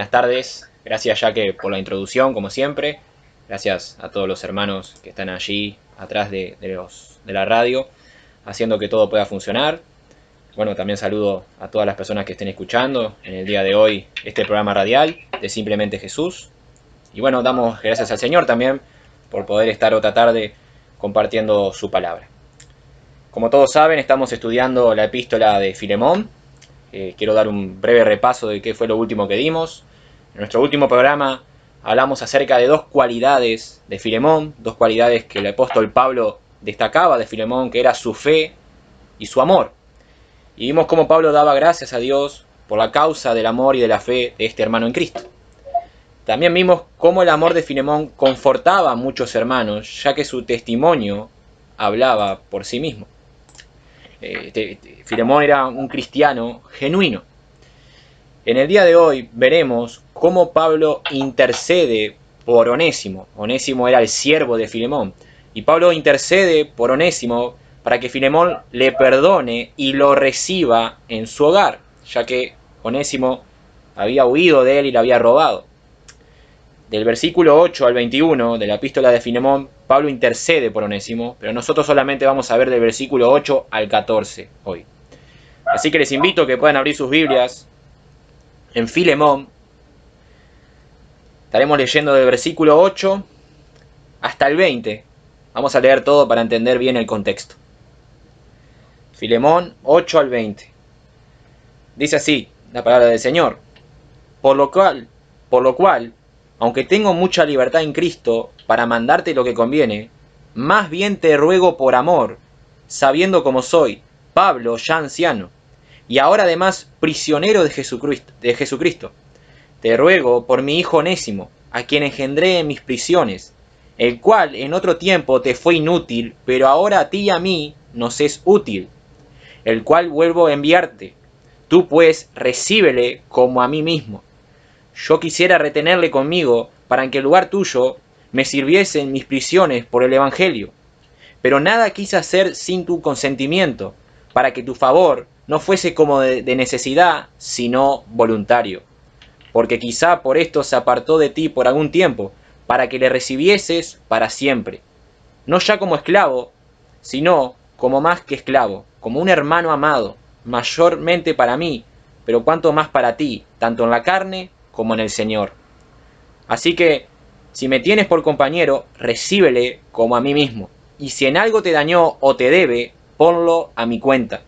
buenas tardes. Gracias Jaque por la introducción, como siempre. Gracias a todos los hermanos que están allí atrás de la radio, haciendo que todo pueda funcionar. Bueno, también saludo a todas las personas que estén escuchando en el día de hoy este programa radial de Simplemente Jesús. Y bueno, damos gracias al Señor también por poder estar otra tarde compartiendo su palabra. Como todos saben, estamos estudiando la epístola de Filemón. Quiero dar un breve repaso de qué fue lo último que dimos. En nuestro último programa hablamos acerca de dos cualidades de Filemón, dos cualidades que el apóstol Pablo destacaba de Filemón, que era su fe y su amor. Y vimos cómo Pablo daba gracias a Dios por la causa del amor y de la fe de este hermano en Cristo. También vimos cómo el amor de Filemón confortaba a muchos hermanos, ya que su testimonio hablaba por sí mismo. Filemón era un cristiano genuino. En el día de hoy veremos cómo Pablo intercede por Onésimo. Onésimo era el siervo de Filemón. Y Pablo intercede por Onésimo para que Filemón le perdone y lo reciba en su hogar, ya que Onésimo había huido de él y le había robado. Del versículo 8 al 21 de la epístola de Filemón, Pablo intercede por Onésimo, pero nosotros solamente vamos a ver del versículo 8 al 14 hoy. Así que les invito a que puedan abrir sus Biblias en Filemón. Estaremos leyendo del versículo 8 hasta el 20. Vamos a leer todo para entender bien el contexto. Filemón 8 al 20. Dice así la palabra del Señor. Por lo cual, aunque tengo mucha libertad en Cristo para mandarte lo que conviene, más bien te ruego por amor, sabiendo como soy, Pablo, ya anciano, y ahora además prisionero de Jesucristo. Te ruego por mi hijo Onésimo, a quien engendré en mis prisiones, el cual en otro tiempo te fue inútil, pero ahora a ti y a mí nos es útil, el cual vuelvo a enviarte. Tú pues recíbele como a mí mismo. Yo quisiera retenerle conmigo para que en lugar tuyo me sirviese en mis prisiones por el Evangelio. Pero nada quise hacer sin tu consentimiento, para que tu favor no fuese como de necesidad, sino voluntario. Porque quizá por esto se apartó de ti por algún tiempo, para que le recibieses para siempre. No ya como esclavo, sino como más que esclavo, como un hermano amado, mayormente para mí, pero cuanto más para ti, tanto en la carne como en el Señor. Así que, si me tienes por compañero, recíbele como a mí mismo. Y si en algo te dañó o te debe, ponlo a mi cuenta.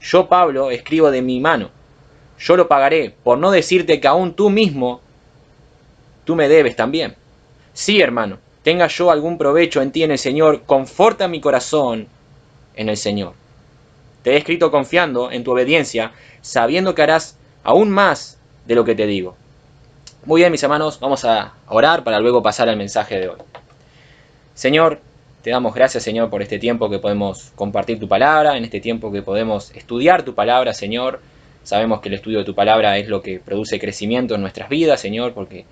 Yo, Pablo, escribo de mi mano. Yo lo pagaré, por no decirte que aún tú mismo, tú me debes también. Sí, hermano, tenga yo algún provecho en ti en el Señor, conforta mi corazón en el Señor. Te he escrito confiando en tu obediencia, sabiendo que harás aún más de lo que te digo. Muy bien, mis hermanos, vamos a orar para luego pasar al mensaje de hoy. Señor, te damos gracias, Señor, por este tiempo que podemos compartir tu palabra, en este tiempo que podemos estudiar tu palabra, Señor. Sabemos que el estudio de tu palabra es lo que produce crecimiento en nuestras vidas, Señor, porque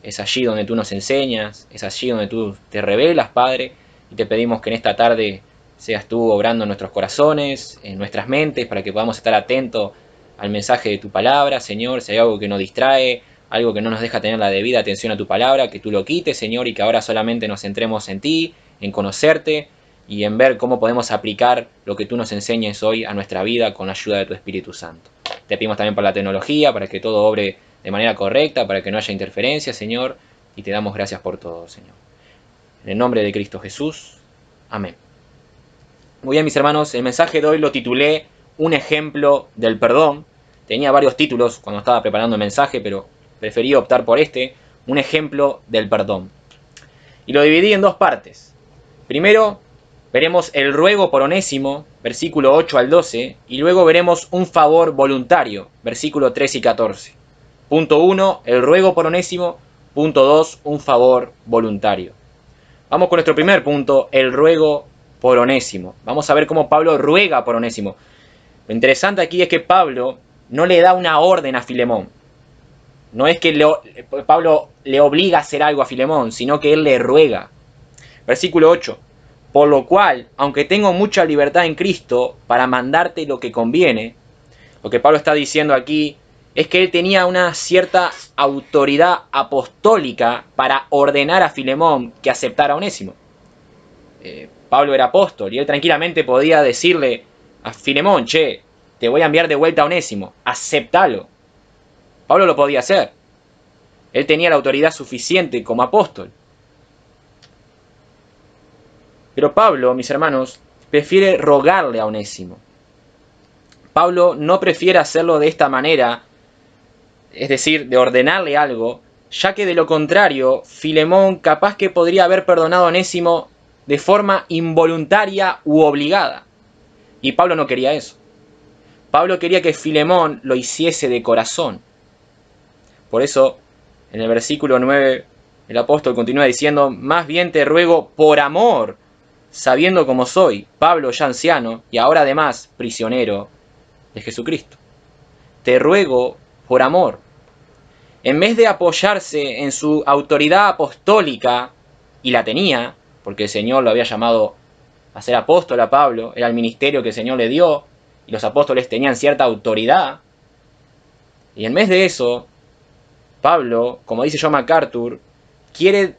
es allí donde tú nos enseñas, es allí donde tú te revelas, Padre, y te pedimos que en esta tarde seas tú obrando en nuestros corazones, en nuestras mentes, para que podamos estar atentos al mensaje de tu palabra, Señor. Si hay algo que nos distrae, algo que no nos deja tener la debida atención a tu palabra, que tú lo quites, Señor, y que ahora solamente nos centremos en ti, en conocerte y en ver cómo podemos aplicar lo que tú nos enseñes hoy a nuestra vida con la ayuda de tu Espíritu Santo. Te pedimos también por la tecnología, para que todo obre de manera correcta, para que no haya interferencia, Señor, y te damos gracias por todo, Señor. En el nombre de Cristo Jesús. Amén. Muy bien, mis hermanos, el mensaje de hoy lo titulé Un ejemplo del perdón. Tenía varios títulos cuando estaba preparando el mensaje, pero preferí optar por este, un ejemplo del perdón. Y lo dividí en dos partes. Primero, veremos el ruego por Onésimo, versículo 8 al 12, y luego veremos un favor voluntario, versículo 3 y 14. Punto 1, el ruego por Onésimo. Punto 2, un favor voluntario. Vamos con nuestro primer punto, el ruego por Onésimo. Vamos a ver cómo Pablo ruega por Onésimo. Lo interesante aquí es que Pablo no le da una orden a Filemón. No es que Pablo le obliga a hacer algo a Filemón, sino que él le ruega. Versículo 8. Por lo cual, aunque tengo mucha libertad en Cristo para mandarte lo que conviene, lo que Pablo está diciendo aquí es que él tenía una cierta autoridad apostólica para ordenar a Filemón que aceptara a Onésimo. Pablo era apóstol y él tranquilamente podía decirle a Filemón, che, te voy a enviar de vuelta a Onésimo, aceptalo. Pablo lo podía hacer. Él tenía la autoridad suficiente como apóstol. Pero Pablo, mis hermanos, prefiere rogarle a Onésimo. Pablo no prefiere hacerlo de esta manera, es decir, de ordenarle algo, ya que de lo contrario, Filemón capaz que podría haber perdonado a Onésimo de forma involuntaria u obligada. Y Pablo no quería eso. Pablo quería que Filemón lo hiciese de corazón. Por eso, en el versículo 9, el apóstol continúa diciendo, más bien te ruego por amor, sabiendo como soy, Pablo ya anciano, y ahora además prisionero de Jesucristo. Te ruego por amor. En vez de apoyarse en su autoridad apostólica, y la tenía, porque el Señor lo había llamado a ser apóstol a Pablo, era el ministerio que el Señor le dio, y los apóstoles tenían cierta autoridad, y en vez de eso, Pablo, como dice John MacArthur, quiere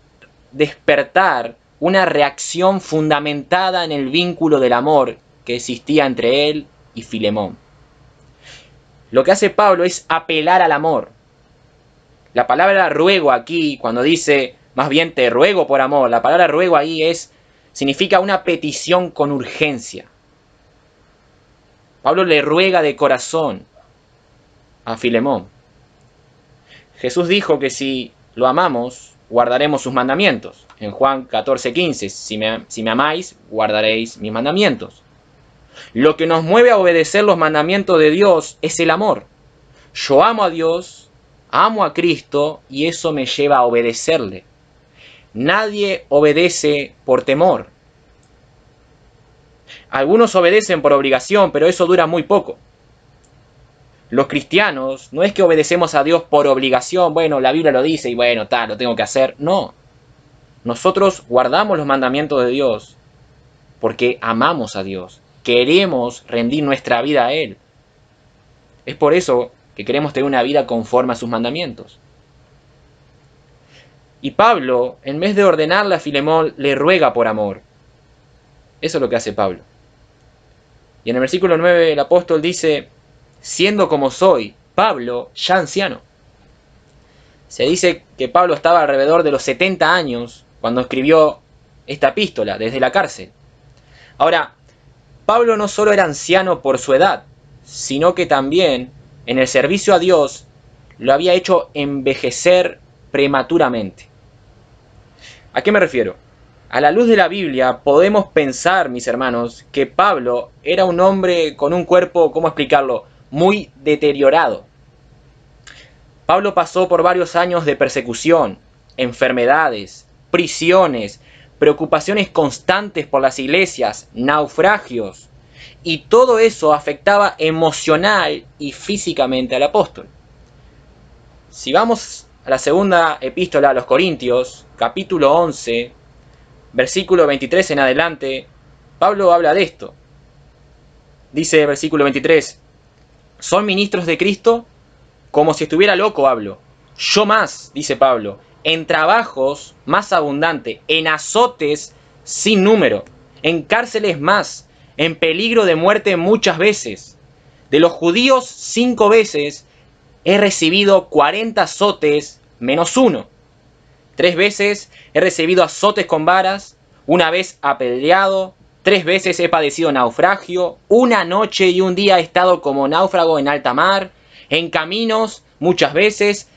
despertar una reacción fundamentada en el vínculo del amor que existía entre él y Filemón. Lo que hace Pablo es apelar al amor. La palabra ruego aquí, cuando dice más bien te ruego por amor, la palabra ruego ahí significa una petición con urgencia. Pablo le ruega de corazón a Filemón. Jesús dijo que si lo amamos, guardaremos sus mandamientos. En Juan 14:15, si me amáis, guardaréis mis mandamientos. Lo que nos mueve a obedecer los mandamientos de Dios es el amor. Yo amo a Dios, amo a Cristo y eso me lleva a obedecerle. Nadie obedece por temor. Algunos obedecen por obligación, pero eso dura muy poco. Los cristianos no es que obedecemos a Dios por obligación, bueno, la Biblia lo dice y bueno, lo tengo que hacer. No. Nosotros guardamos los mandamientos de Dios porque amamos a Dios. Queremos rendir nuestra vida a Él. Es por eso que queremos tener una vida conforme a sus mandamientos. Y Pablo, en vez de ordenarle a Filemón, le ruega por amor. Eso es lo que hace Pablo. Y en el versículo 9 el apóstol dice, siendo como soy, Pablo, ya anciano. Se dice que Pablo estaba alrededor de los 70 años cuando escribió esta epístola, desde la cárcel. Ahora, Pablo no solo era anciano por su edad, sino que también en el servicio a Dios lo había hecho envejecer prematuramente. ¿A qué me refiero? A la luz de la Biblia podemos pensar, mis hermanos, que Pablo era un hombre con un cuerpo, ¿cómo explicarlo?, muy deteriorado. Pablo pasó por varios años de persecución, enfermedades, prisiones, preocupaciones constantes por las iglesias, naufragios, y todo eso afectaba emocional y físicamente al apóstol. Si vamos a la segunda epístola a los Corintios, capítulo 11, versículo 23 en adelante, Pablo habla de esto. Dice versículo 23, ¿son ministros de Cristo? Como si estuviera loco hablo. Yo más, dice Pablo, en trabajos más abundante, en azotes sin número, en cárceles más, en peligro de muerte muchas veces. De los judíos 5 veces he recibido 40 azotes menos 1. 3 veces he recibido azotes con varas, 1 vez apedreado, 3 veces he padecido naufragio, 1 noche y 1 día he estado como náufrago en alta mar, en caminos muchas veces,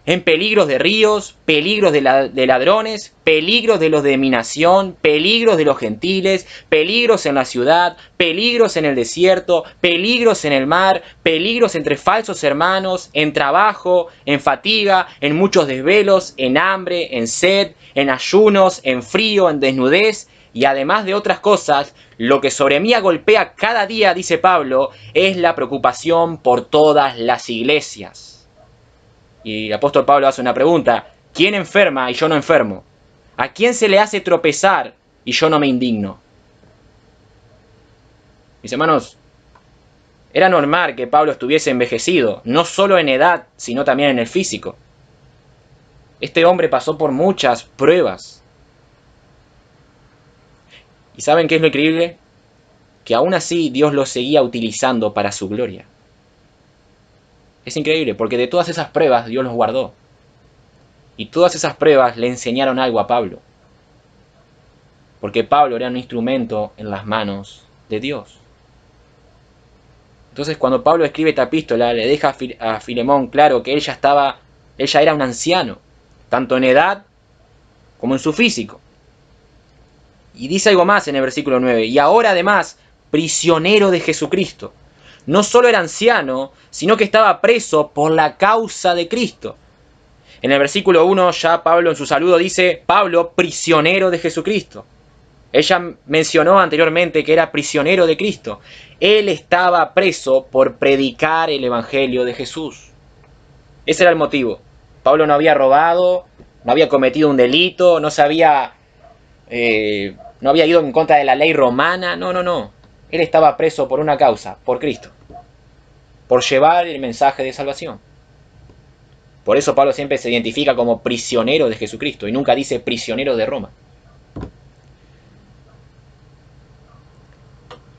en peligros de ríos, peligros de ladrones, peligros de los de mi nación, peligros de los gentiles, peligros en la ciudad, peligros en el desierto, peligros en el mar, peligros entre falsos hermanos, en trabajo, en fatiga, en muchos desvelos, en hambre, en sed, en ayunos, en frío, en desnudez, y además de otras cosas, lo que sobre mí golpea cada día, dice Pablo, es la preocupación por todas las iglesias. Y el apóstol Pablo hace una pregunta, ¿quién enferma y yo no enfermo? ¿A quién se le hace tropezar y yo no me indigno? Mis hermanos, Era normal que Pablo estuviese envejecido, no solo en edad, sino también en el físico. Este hombre pasó por muchas pruebas. ¿Y saben qué es lo increíble? Que aún así Dios lo seguía utilizando para su gloria. Es increíble, porque de todas esas pruebas Dios los guardó. Y todas esas pruebas le enseñaron algo a Pablo. Porque Pablo era un instrumento en las manos de Dios. Entonces cuando Pablo escribe esta epístola, le deja a Filemón claro que él ya era un anciano, tanto en edad como en su físico. Y dice algo más en el versículo 9, y ahora además, prisionero de Jesucristo. No solo era anciano, sino que estaba preso por la causa de Cristo. En el versículo 1 ya Pablo en su saludo dice, Pablo, prisionero de Jesucristo. Ella mencionó anteriormente que era prisionero de Cristo. Él estaba preso por predicar el Evangelio de Jesús. Ese era el motivo. Pablo no había robado, no había cometido un delito, no había ido en contra de la ley romana. No. Él estaba preso por una causa, por Cristo. Por llevar el mensaje de salvación. Por eso Pablo siempre se identifica como prisionero de Jesucristo y nunca dice prisionero de Roma.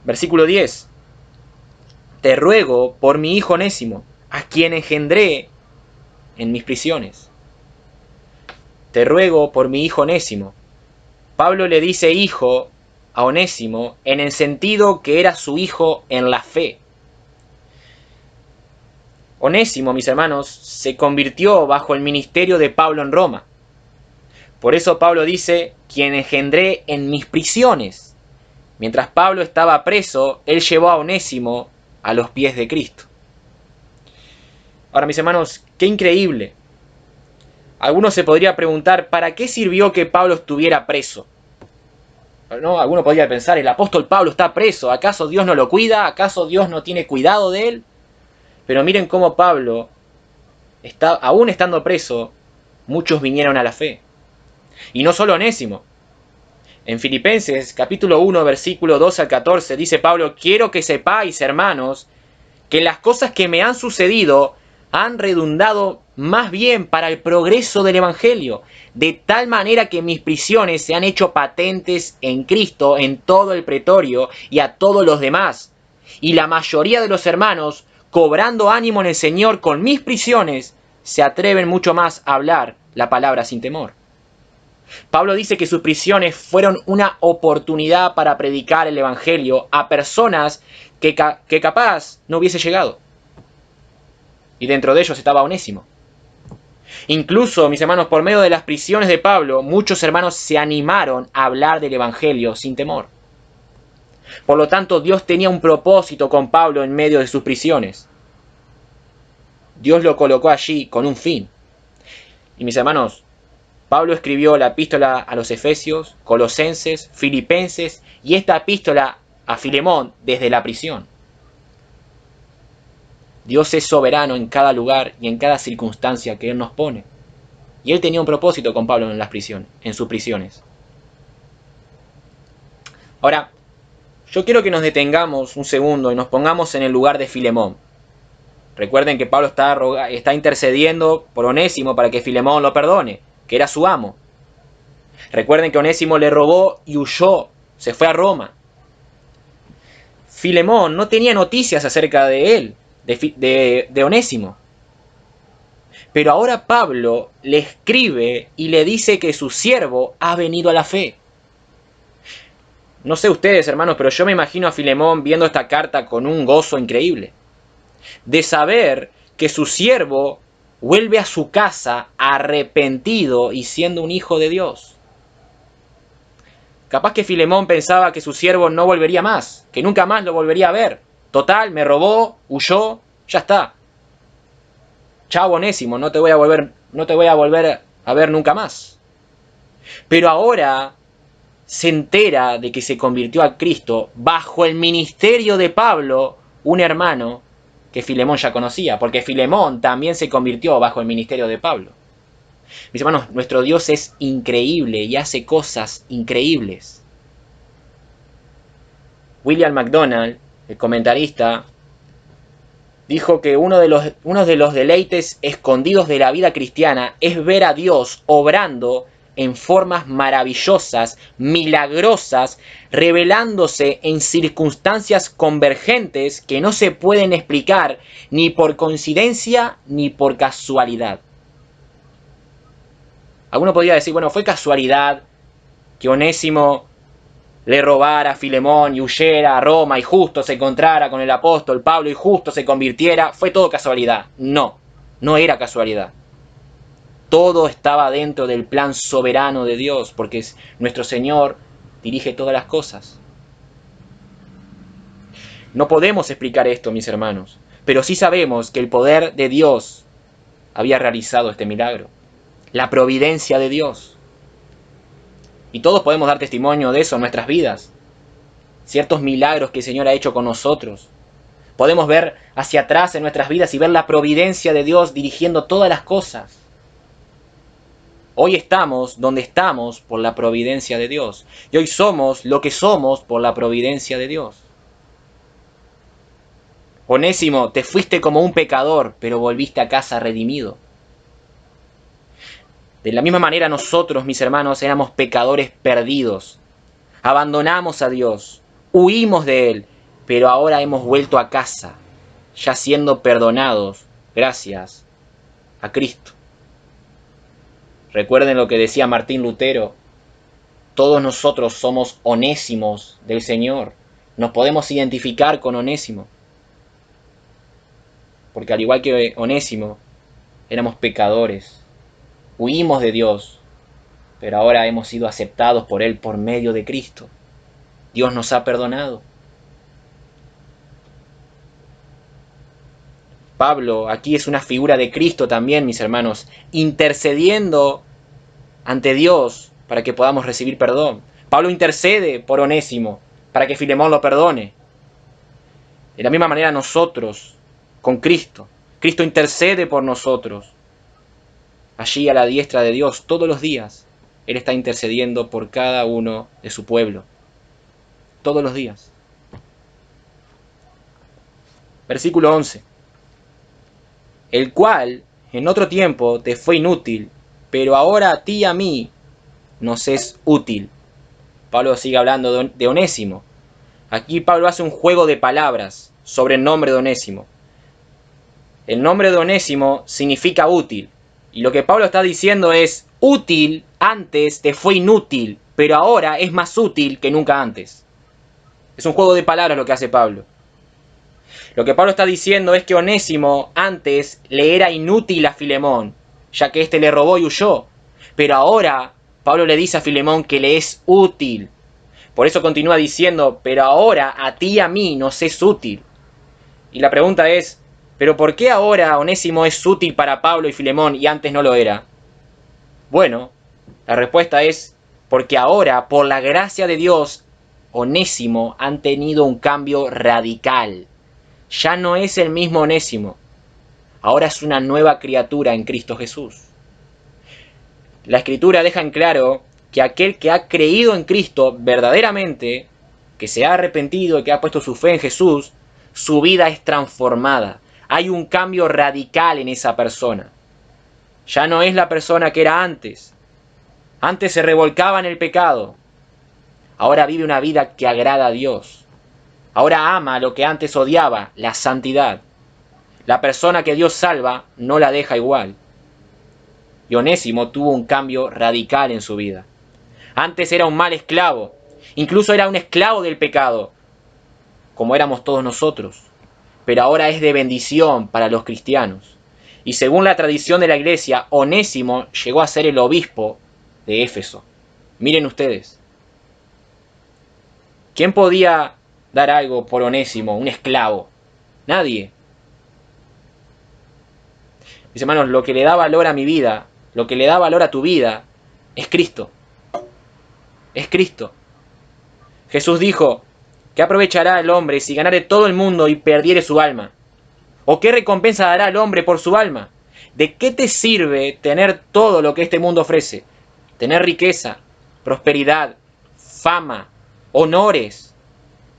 Versículo 10. Te ruego por mi hijo Onésimo, a quien engendré en mis prisiones. Te ruego por mi hijo Onésimo. Pablo le dice hijo a Onésimo en el sentido que era su hijo en la fe. Onésimo, mis hermanos, se convirtió bajo el ministerio de Pablo en Roma. Por eso Pablo dice, quien engendré en mis prisiones. Mientras Pablo estaba preso, él llevó a Onésimo a los pies de Cristo. Ahora, mis hermanos, qué increíble. Algunos se podría preguntar, ¿para qué sirvió que Pablo estuviera preso? ¿No? Alguno podría pensar, el apóstol Pablo está preso, ¿acaso Dios no lo cuida? ¿Acaso Dios no tiene cuidado de él? Pero miren cómo Pablo, aún estando preso, muchos vinieron a la fe. Y no solo Onésimo. En Filipenses capítulo 1, versículo 2 al 14, dice Pablo, quiero que sepáis, hermanos, que las cosas que me han sucedido han redundado más bien para el progreso del Evangelio, de tal manera que mis prisiones se han hecho patentes en Cristo, en todo el pretorio y a todos los demás. Y la mayoría de los hermanos, cobrando ánimo en el Señor con mis prisiones, se atreven mucho más a hablar la palabra sin temor. Pablo dice que sus prisiones fueron una oportunidad para predicar el Evangelio a personas que capaz no hubiese llegado. Y dentro de ellos estaba Onésimo. Incluso, mis hermanos, por medio de las prisiones de Pablo, muchos hermanos se animaron a hablar del Evangelio sin temor. Por lo tanto, Dios tenía un propósito con Pablo en medio de sus prisiones. Dios lo colocó allí con un fin. Y mis hermanos, Pablo escribió la epístola a los Efesios, Colosenses, Filipenses y esta epístola a Filemón desde la prisión. Dios es soberano en cada lugar y en cada circunstancia que Él nos pone. Y Él tenía un propósito con Pablo en sus prisiones. Ahora, yo quiero que nos detengamos un segundo y nos pongamos en el lugar de Filemón. Recuerden que Pablo está intercediendo por Onésimo para que Filemón lo perdone, que era su amo. Recuerden que Onésimo le robó y huyó, se fue a Roma. Filemón no tenía noticias acerca de él, de Onésimo. Pero ahora Pablo le escribe y le dice que su siervo ha venido a la fe. No sé ustedes, hermanos, pero yo me imagino a Filemón viendo esta carta con un gozo increíble. De saber que su siervo vuelve a su casa arrepentido y siendo un hijo de Dios. Capaz que Filemón pensaba que su siervo no volvería más, que nunca más lo volvería a ver. Total, me robó, huyó, ya está. Chao Onésimo, no te voy a volver a ver nunca más. Pero ahora se entera de que se convirtió a Cristo bajo el ministerio de Pablo, un hermano que Filemón ya conocía, porque Filemón también se convirtió bajo el ministerio de Pablo. Mis hermanos, nuestro Dios es increíble y hace cosas increíbles. William MacDonald, el comentarista, Dijo que uno de los deleites escondidos de la vida cristiana es ver a Dios obrando en formas maravillosas, milagrosas, revelándose en circunstancias convergentes que no se pueden explicar ni por coincidencia ni por casualidad. Alguno podría decir, bueno, fue casualidad que Onésimo le robara a Filemón y huyera a Roma y justo se encontrara con el apóstol Pablo y justo se convirtiera. Fue todo casualidad. No, no era casualidad. Todo estaba dentro del plan soberano de Dios, porque nuestro Señor dirige todas las cosas. No podemos explicar esto, mis hermanos, pero sí sabemos que el poder de Dios había realizado este milagro. La providencia de Dios. Y todos podemos dar testimonio de eso en nuestras vidas. Ciertos milagros que el Señor ha hecho con nosotros. Podemos ver hacia atrás en nuestras vidas y ver la providencia de Dios dirigiendo todas las cosas. Hoy estamos donde estamos por la providencia de Dios. Y hoy somos lo que somos por la providencia de Dios. Onésimo, te fuiste como un pecador, pero volviste a casa redimido. De la misma manera nosotros, mis hermanos, éramos pecadores perdidos. Abandonamos a Dios, huimos de Él, pero ahora hemos vuelto a casa, ya siendo perdonados gracias a Cristo. Recuerden lo que decía Martín Lutero, todos nosotros somos Onésimos del Señor, nos podemos identificar con Onésimo, porque al igual que Onésimo, éramos pecadores, huimos de Dios, pero ahora hemos sido aceptados por Él por medio de Cristo. Dios nos ha perdonado. Pablo aquí es una figura de Cristo también, mis hermanos, intercediendo ante Dios para que podamos recibir perdón. Pablo intercede por Onésimo para que Filemón lo perdone. De la misma manera nosotros, con Cristo, Cristo intercede por nosotros. Allí a la diestra de Dios, todos los días, Él está intercediendo por cada uno de su pueblo. Todos los días. Versículo 11. El cual en otro tiempo te fue inútil, pero ahora a ti y a mí nos es útil. Pablo sigue hablando de Onésimo. Aquí Pablo hace un juego de palabras sobre el nombre de Onésimo. El nombre de Onésimo significa útil. Y lo que Pablo está diciendo es, útil antes te fue inútil, pero ahora es más útil que nunca antes. Es un juego de palabras lo que hace Pablo. Lo que Pablo está diciendo es que Onésimo antes le era inútil a Filemón, ya que éste le robó y huyó. Pero ahora Pablo le dice a Filemón que le es útil. Por eso continúa diciendo, pero ahora a ti y a mí nos es útil. Y la pregunta es, ¿pero por qué ahora Onésimo es útil para Pablo y Filemón y antes no lo era? Bueno, la respuesta es, porque ahora, por la gracia de Dios, Onésimo han tenido un cambio radical. Ya no es el mismo Onésimo. Ahora es una nueva criatura en Cristo Jesús. La Escritura deja en claro que aquel que ha creído en Cristo verdaderamente, que se ha arrepentido y que ha puesto su fe en Jesús, su vida es transformada. Hay un cambio radical en esa persona. Ya no es la persona que era antes. Antes se revolcaba en el pecado. Ahora vive una vida que agrada a Dios. Ahora ama lo que antes odiaba, la santidad. La persona que Dios salva no la deja igual. Y Onésimo tuvo un cambio radical en su vida. Antes era un mal esclavo, incluso era un esclavo del pecado, como éramos todos nosotros. Pero ahora es de bendición para los cristianos. Y según la tradición de la iglesia, Onésimo llegó a ser el obispo de Éfeso. Miren ustedes. ¿Quién podía dar algo por Onésimo, un esclavo? Nadie. Mis hermanos, lo que le da valor a mi vida, lo que le da valor a tu vida, es Cristo. Es Cristo. Jesús dijo, ¿qué aprovechará el hombre si ganare todo el mundo y perdiere su alma? ¿O qué recompensa dará el hombre por su alma? ¿De qué te sirve tener todo lo que este mundo ofrece? Tener riqueza, prosperidad, fama, honores.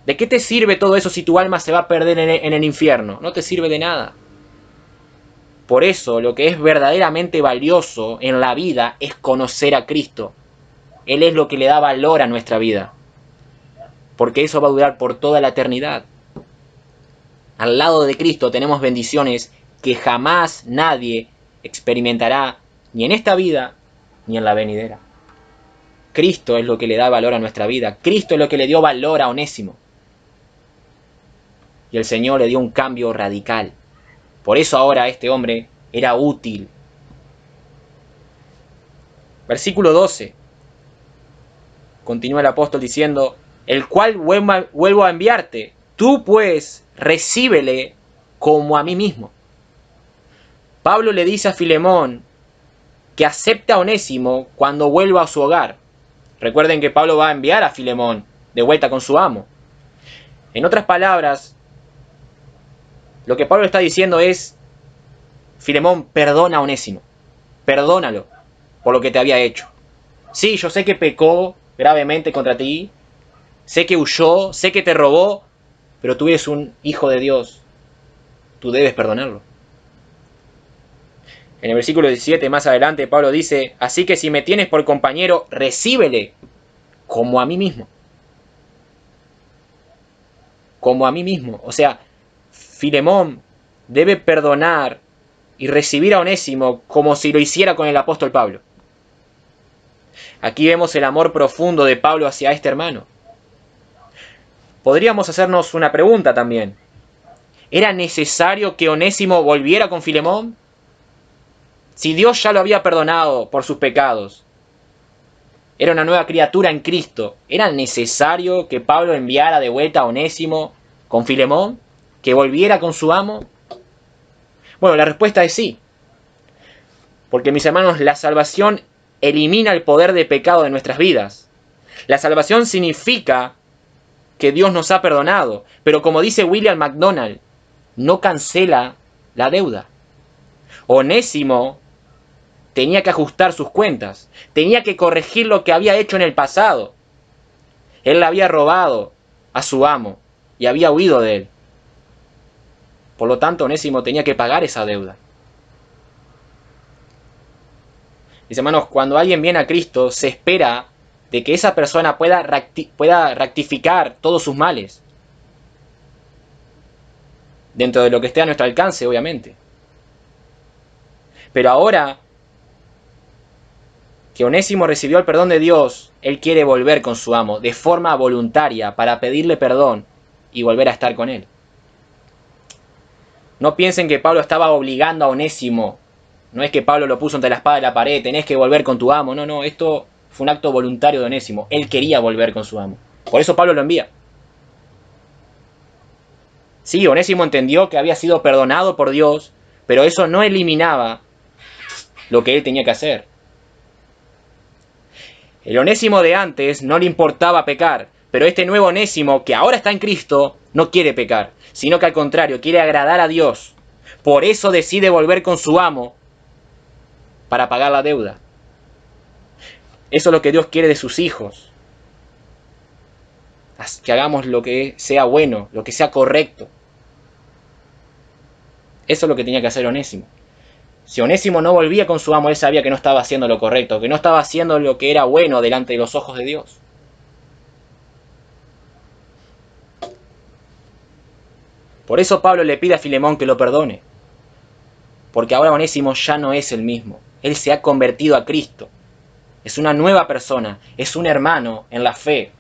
¿De qué te sirve todo eso si tu alma se va a perder en el infierno? No te sirve de nada. Por eso, lo que es verdaderamente valioso en la vida es conocer a Cristo. Él es lo que le da valor a nuestra vida. Porque eso va a durar por toda la eternidad. Al lado de Cristo tenemos bendiciones que jamás nadie experimentará, ni en esta vida, ni en la venidera. Cristo es lo que le da valor a nuestra vida. Cristo es lo que le dio valor a Onésimo. Y el Señor le dio un cambio radical. Por eso ahora este hombre era útil. Versículo 12. Continúa el apóstol diciendo, el cual vuelvo a enviarte. Tú pues recíbele como a mí mismo. Pablo le dice a Filemón que acepte a Onésimo cuando vuelva a su hogar. Recuerden que Pablo va a enviar a Filemón de vuelta con su amo. En otras palabras, lo que Pablo está diciendo es, Filemón, perdona a Onésimo. Perdónalo por lo que te había hecho. Sí, yo sé que pecó gravemente contra ti. Sé que huyó, sé que te robó, pero tú eres un hijo de Dios. Tú debes perdonarlo. En el versículo 17, más adelante, Pablo dice, así que si me tienes por compañero, recíbele como a mí mismo. Como a mí mismo. O sea, Filemón debe perdonar y recibir a Onésimo como si lo hiciera con el apóstol Pablo. Aquí vemos el amor profundo de Pablo hacia este hermano. Podríamos hacernos una pregunta también. ¿Era necesario que Onésimo volviera con Filemón? Si Dios ya lo había perdonado por sus pecados, era una nueva criatura en Cristo, ¿era necesario que Pablo enviara de vuelta a Onésimo con Filemón? ¿Que volviera con su amo? Bueno, la respuesta es sí. Porque, mis hermanos, la salvación elimina el poder de pecado de nuestras vidas. La salvación significa que Dios nos ha perdonado, pero como dice William MacDonald, no cancela la deuda. Onésimo tenía que ajustar sus cuentas, tenía que corregir lo que había hecho en el pasado. Él le había robado a su amo y había huido de él. Por lo tanto, Onésimo tenía que pagar esa deuda. Mis hermanos, cuando alguien viene a Cristo, se espera de que esa persona pueda rectificar todos sus males. Dentro de lo que esté a nuestro alcance, obviamente. Pero ahora que Onésimo recibió el perdón de Dios, él quiere volver con su amo de forma voluntaria para pedirle perdón y volver a estar con él. No piensen que Pablo estaba obligando a Onésimo. No es que Pablo lo puso entre la espada y la pared, tenés que volver con tu amo. No, esto fue un acto voluntario de Onésimo. Él quería volver con su amo. Por eso Pablo lo envía. Sí, Onésimo entendió que había sido perdonado por Dios, pero eso no eliminaba lo que él tenía que hacer. El Onésimo de antes no le importaba pecar, pero este nuevo Onésimo, que ahora está en Cristo, no quiere pecar, sino que al contrario, quiere agradar a Dios. Por eso decide volver con su amo para pagar la deuda. Eso es lo que Dios quiere de sus hijos. Que hagamos lo que sea bueno, lo que sea correcto. Eso es lo que tenía que hacer Onésimo. Si Onésimo no volvía con su amo, él sabía que no estaba haciendo lo correcto, que no estaba haciendo lo que era bueno delante de los ojos de Dios. Por eso Pablo le pide a Filemón que lo perdone. Porque ahora Onésimo ya no es el mismo. Él se ha convertido a Cristo. Es una nueva persona, es un hermano en la fe.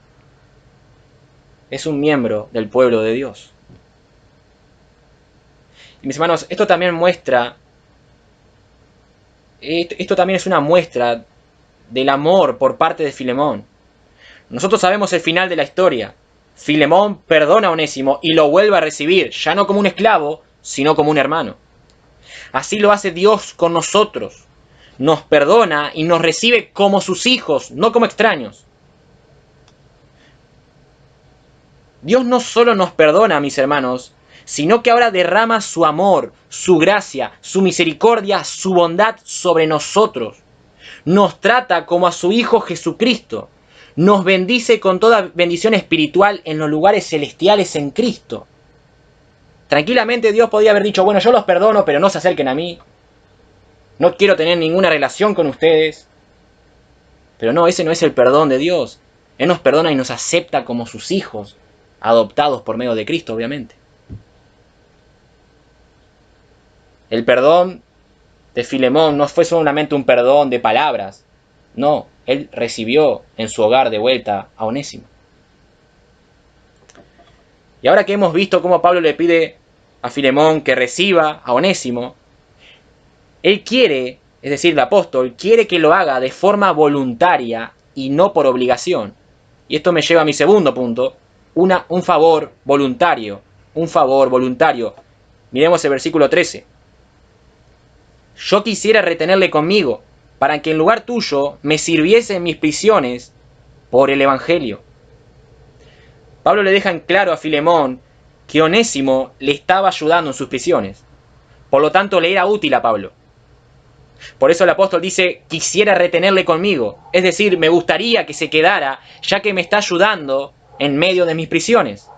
Es un miembro del pueblo de Dios. Y mis hermanos, esto también es una muestra del amor por parte de Filemón. Nosotros sabemos el final de la historia. Filemón perdona a Onésimo y lo vuelve a recibir, ya no como un esclavo, sino como un hermano. Así lo hace Dios con nosotros. Nos perdona y nos recibe como sus hijos, no como extraños. Dios no solo nos perdona, mis hermanos, sino que ahora derrama su amor, su gracia, su misericordia, su bondad sobre nosotros. Nos trata como a su Hijo Jesucristo. nos bendice con toda bendición espiritual en los lugares celestiales en Cristo. Tranquilamente Dios podía haber dicho, bueno, yo los perdono, pero no se acerquen a mí. No quiero tener ninguna relación con ustedes. Pero no, ese no es el perdón de Dios. Él nos perdona y nos acepta como sus hijos, adoptados por medio de Cristo, obviamente. El perdón de Filemón no fue solamente un perdón de palabras. No, él recibió en su hogar de vuelta a Onésimo. Y ahora que hemos visto cómo Pablo le pide a Filemón que reciba a Onésimo, él quiere, es decir, el apóstol, quiere que lo haga de forma voluntaria y no por obligación. Y esto me lleva a mi segundo punto, un favor voluntario. Un favor voluntario. Miremos el versículo 13. Yo quisiera retenerle conmigo, para que en lugar tuyo me sirviese en mis prisiones por el Evangelio. Pablo le deja en claro a Filemón que Onésimo le estaba ayudando en sus prisiones. Por lo tanto, le era útil a Pablo. Por eso el apóstol dice, quisiera retenerle conmigo. Es decir, me gustaría que se quedara, ya que me está ayudando en medio de mis prisiones.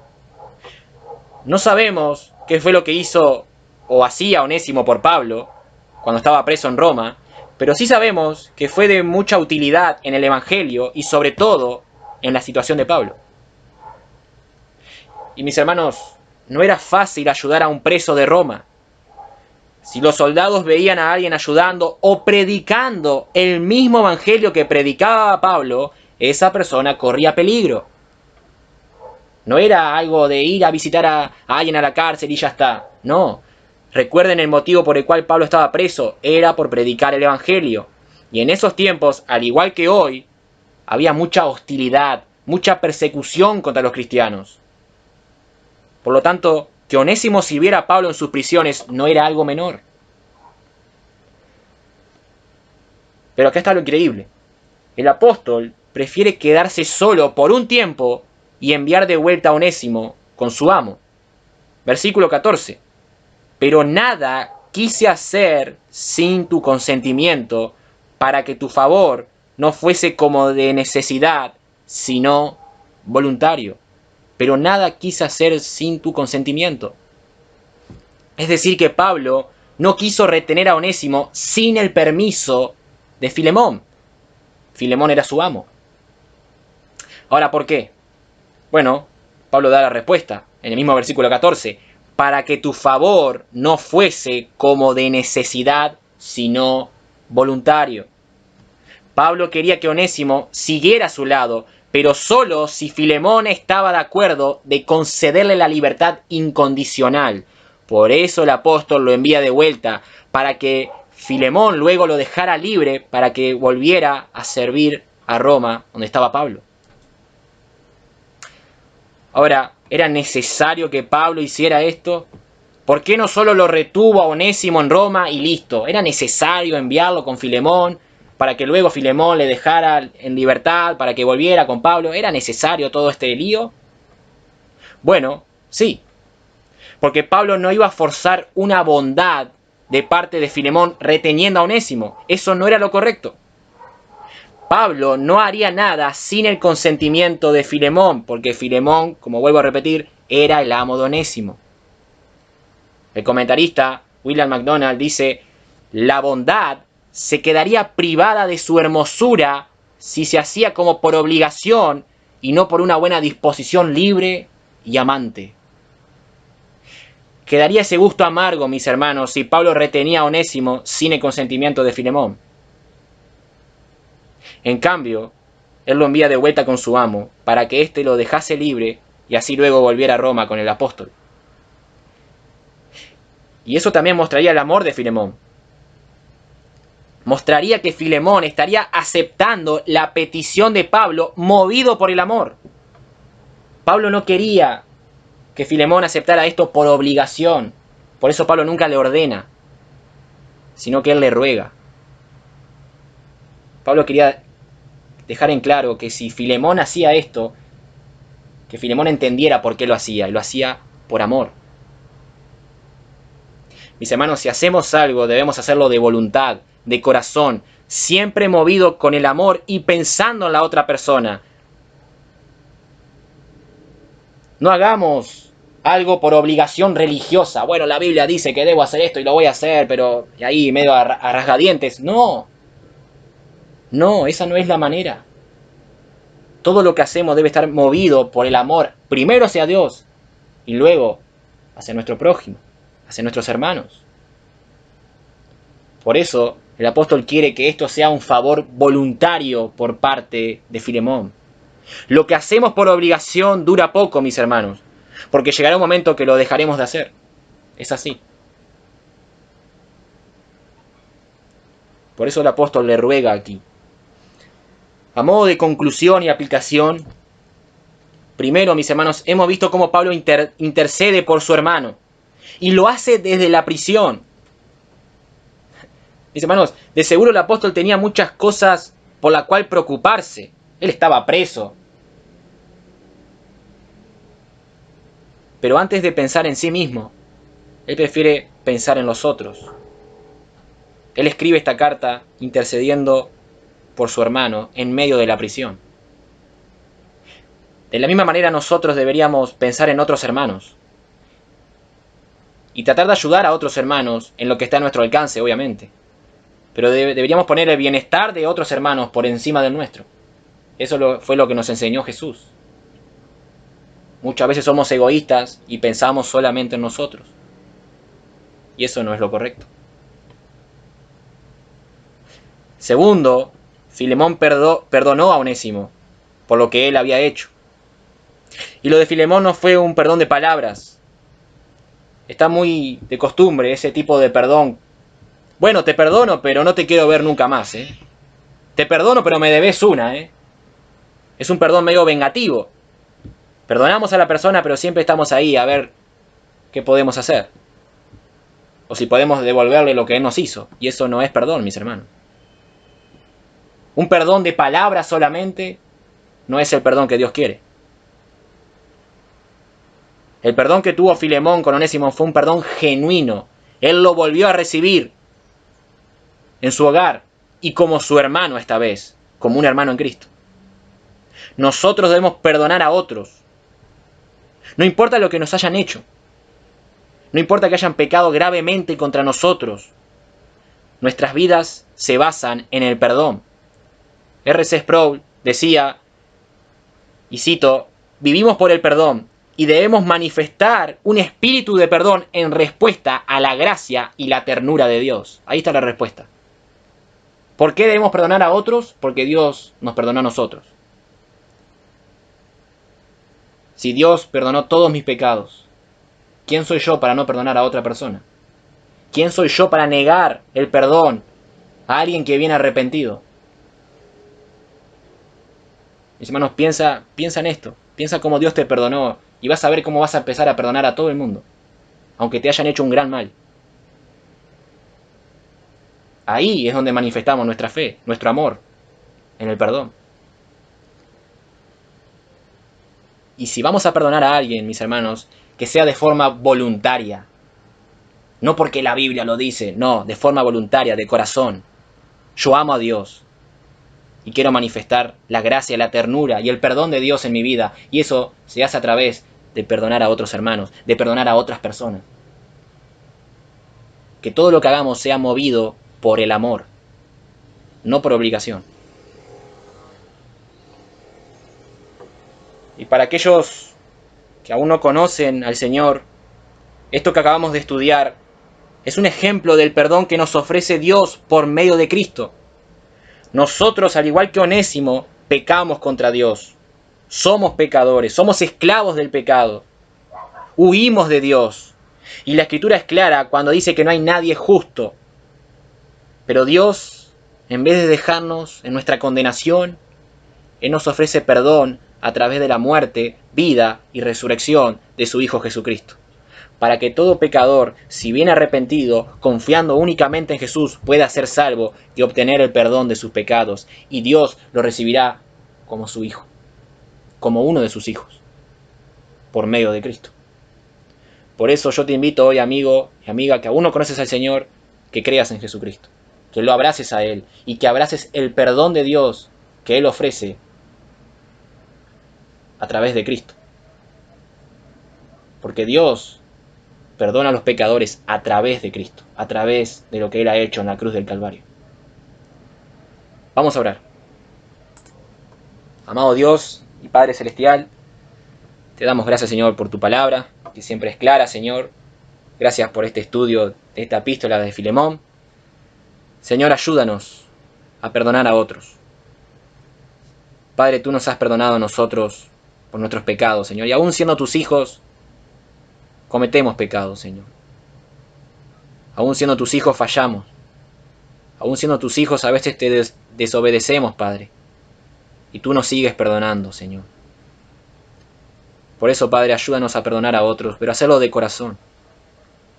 No sabemos qué fue lo que hizo o hacía Onésimo por Pablo cuando estaba preso en Roma, pero sí sabemos que fue de mucha utilidad en el Evangelio y sobre todo en la situación de Pablo. Y mis hermanos, no era fácil ayudar a un preso de Roma. Si los soldados veían a alguien ayudando o predicando el mismo evangelio que predicaba Pablo, esa persona corría peligro. No era algo de ir a visitar a alguien a la cárcel y ya está. No. Recuerden el motivo por el cual Pablo estaba preso. Era por predicar el evangelio. Y en esos tiempos, al igual que hoy, había mucha hostilidad, mucha persecución contra los cristianos. Por lo tanto, que Onésimo sirviera a Pablo en sus prisiones no era algo menor. Pero acá está lo increíble. El apóstol prefiere quedarse solo por un tiempo y enviar de vuelta a Onésimo con su amo. Versículo 14. Pero nada quise hacer sin tu consentimiento, para que tu favor no fuese como de necesidad, sino voluntario. Pero nada quise hacer sin tu consentimiento. Es decir, que Pablo no quiso retener a Onésimo sin el permiso de Filemón. Filemón era su amo. Ahora, ¿por qué? Bueno, Pablo da la respuesta en el mismo versículo 14. Para que tu favor no fuese como de necesidad, sino voluntario. Pablo quería que Onésimo siguiera a su lado, pero solo si Filemón estaba de acuerdo de concederle la libertad incondicional. Por eso el apóstol lo envía de vuelta, para que Filemón luego lo dejara libre para que volviera a servir a Roma, donde estaba Pablo. Ahora, ¿era necesario que Pablo hiciera esto? ¿Por qué no solo lo retuvo a Onésimo en Roma y listo? ¿Era necesario enviarlo con Filemón para que luego Filemón le dejara en libertad, para que volviera con Pablo? ¿Era necesario todo este lío? Bueno, sí. Porque Pablo no iba a forzar una bondad de parte de Filemón reteniendo a Onésimo. Eso no era lo correcto. Pablo no haría nada sin el consentimiento de Filemón, porque Filemón, como vuelvo a repetir, era el amo de Onésimo. El comentarista William MacDonald dice, la bondad se quedaría privada de su hermosura si se hacía como por obligación y no por una buena disposición libre y amante. Quedaría ese gusto amargo, mis hermanos, si Pablo retenía a Onésimo sin el consentimiento de Filemón. En cambio, él lo envía de vuelta con su amo para que éste lo dejase libre y así luego volviera a Roma con el apóstol. Y eso también mostraría el amor de Filemón. Mostraría que Filemón estaría aceptando la petición de Pablo movido por el amor. Pablo no quería que Filemón aceptara esto por obligación. Por eso Pablo nunca le ordena, sino que él le ruega. Pablo quería dejar en claro que si Filemón hacía esto, que Filemón entendiera por qué lo hacía, y lo hacía por amor. Mis hermanos, si hacemos algo, debemos hacerlo de voluntad, de corazón, siempre movido con el amor y pensando en la otra persona, No hagamos algo por obligación religiosa. Bueno, la Biblia dice que debo hacer esto y lo voy a hacer, pero ahí medio a rasgadientes. No, no, esa no es la manera. Todo lo que hacemos debe estar movido por el amor, primero hacia Dios y luego hacia nuestro prójimo, hacia nuestros hermanos. Por eso el apóstol quiere que esto sea un favor voluntario por parte de Filemón. Lo que hacemos por obligación dura poco, mis hermanos, porque llegará un momento que lo dejaremos de hacer. Es así. Por eso el apóstol le ruega aquí. A modo de conclusión y aplicación, primero, mis hermanos, hemos visto cómo Pablo intercede por su hermano y lo hace desde la prisión. Mis hermanos, de seguro el apóstol tenía muchas cosas por las cuales preocuparse. Él estaba preso. Pero antes de pensar en sí mismo, él prefiere pensar en los otros. Él escribe esta carta intercediendo por su hermano en medio de la prisión. De la misma manera nosotros deberíamos pensar en otros hermanos y tratar de ayudar a otros hermanos en lo que está a nuestro alcance, obviamente. Pero deberíamos poner el bienestar de otros hermanos por encima del nuestro. Eso fue lo que nos enseñó Jesús. Muchas veces somos egoístas y pensamos solamente en nosotros. Y eso no es lo correcto. Segundo, Filemón perdonó a Onésimo por lo que él había hecho. Y lo de Filemón no fue un perdón de palabras. Está muy de costumbre ese tipo de perdón. Bueno, te perdono, pero no te quiero ver nunca más, ¿eh? Te perdono, pero me debes una, ¿eh? Es un perdón medio vengativo. Perdonamos a la persona, pero siempre estamos ahí a ver qué podemos hacer. O si podemos devolverle lo que él nos hizo. Y eso no es perdón, mis hermanos. Un perdón de palabras solamente no es el perdón que Dios quiere. El perdón que tuvo Filemón con Onésimo fue un perdón genuino. Él lo volvió a recibir en su hogar y como su hermano esta vez, como un hermano en Cristo. Nosotros debemos perdonar a otros. No importa lo que nos hayan hecho. No importa que hayan pecado gravemente contra nosotros. Nuestras vidas se basan en el perdón. R.C. Sproul decía, y cito, vivimos por el perdón y debemos manifestar un espíritu de perdón en respuesta a la gracia y la ternura de Dios. Ahí está la respuesta. ¿Por qué debemos perdonar a otros? Porque Dios nos perdonó a nosotros. Si Dios perdonó todos mis pecados, ¿quién soy yo para no perdonar a otra persona? ¿Quién soy yo para negar el perdón a alguien que viene arrepentido? Mis hermanos, piensa en esto. Piensa cómo Dios te perdonó y vas a ver cómo vas a empezar a perdonar a todo el mundo, aunque te hayan hecho un gran mal. Ahí es donde manifestamos nuestra fe, nuestro amor, en el perdón. Y si vamos a perdonar a alguien, mis hermanos, que sea de forma voluntaria. No porque la Biblia lo dice, no, de forma voluntaria, de corazón. Yo amo a Dios y quiero manifestar la gracia, la ternura y el perdón de Dios en mi vida. Y eso se hace a través de perdonar a otros hermanos, de perdonar a otras personas. Que todo lo que hagamos sea movido por el amor, no por obligación. Y para aquellos que aún no conocen al Señor, esto que acabamos de estudiar es un ejemplo del perdón que nos ofrece Dios por medio de Cristo. Nosotros, al igual que Onésimo, pecamos contra Dios. Somos pecadores, somos esclavos del pecado. Huimos de Dios. Y la Escritura es clara cuando dice que no hay nadie justo. Pero Dios, en vez de dejarnos en nuestra condenación, Él nos ofrece perdón a través de la muerte, vida y resurrección de su Hijo Jesucristo. Para que todo pecador, si bien arrepentido, confiando únicamente en Jesús, pueda ser salvo y obtener el perdón de sus pecados. Y Dios lo recibirá como su Hijo, como uno de sus hijos, por medio de Cristo. Por eso yo te invito hoy, amigo y amiga, que aún no conoces al Señor, que creas en Jesucristo, que lo abraces a Él y que abraces el perdón de Dios que Él ofrece a través de Cristo. Porque Dios perdona a los pecadores a través de Cristo, a través de lo que Él ha hecho en la cruz del Calvario. Vamos a orar. Amado Dios y Padre Celestial, te damos gracias, Señor, por tu palabra, que siempre es clara, Señor. Gracias por este estudio de esta epístola de Filemón. Señor, ayúdanos a perdonar a otros. Padre, tú nos has perdonado a nosotros por nuestros pecados, Señor, y aún siendo tus hijos, cometemos pecados, Señor. Aún siendo tus hijos, fallamos. Aún siendo tus hijos, a veces te desobedecemos, Padre. Y tú nos sigues perdonando, Señor. Por eso, Padre, ayúdanos a perdonar a otros, pero hacerlo de corazón.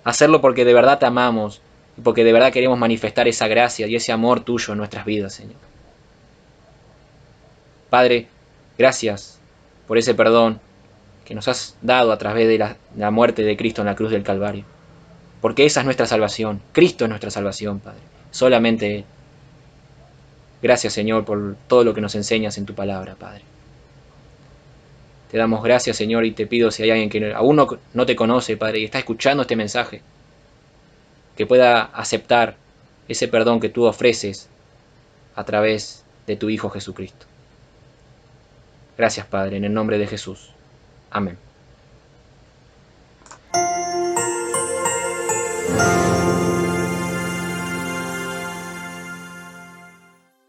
Hacerlo porque de verdad te amamos y porque de verdad queremos manifestar esa gracia y ese amor tuyo en nuestras vidas, Señor. Padre, gracias por ese perdón que nos has dado a través de la muerte de Cristo en la cruz del Calvario. Porque esa es nuestra salvación. Cristo es nuestra salvación, Padre. Solamente Él. Gracias, Señor, por todo lo que nos enseñas en tu palabra, Padre. Te damos gracias, Señor, y te pido si hay alguien que aún no te conoce, Padre, y está escuchando este mensaje, que pueda aceptar ese perdón que tú ofreces a través de tu Hijo Jesucristo. Gracias, Padre, en el nombre de Jesús. Amén.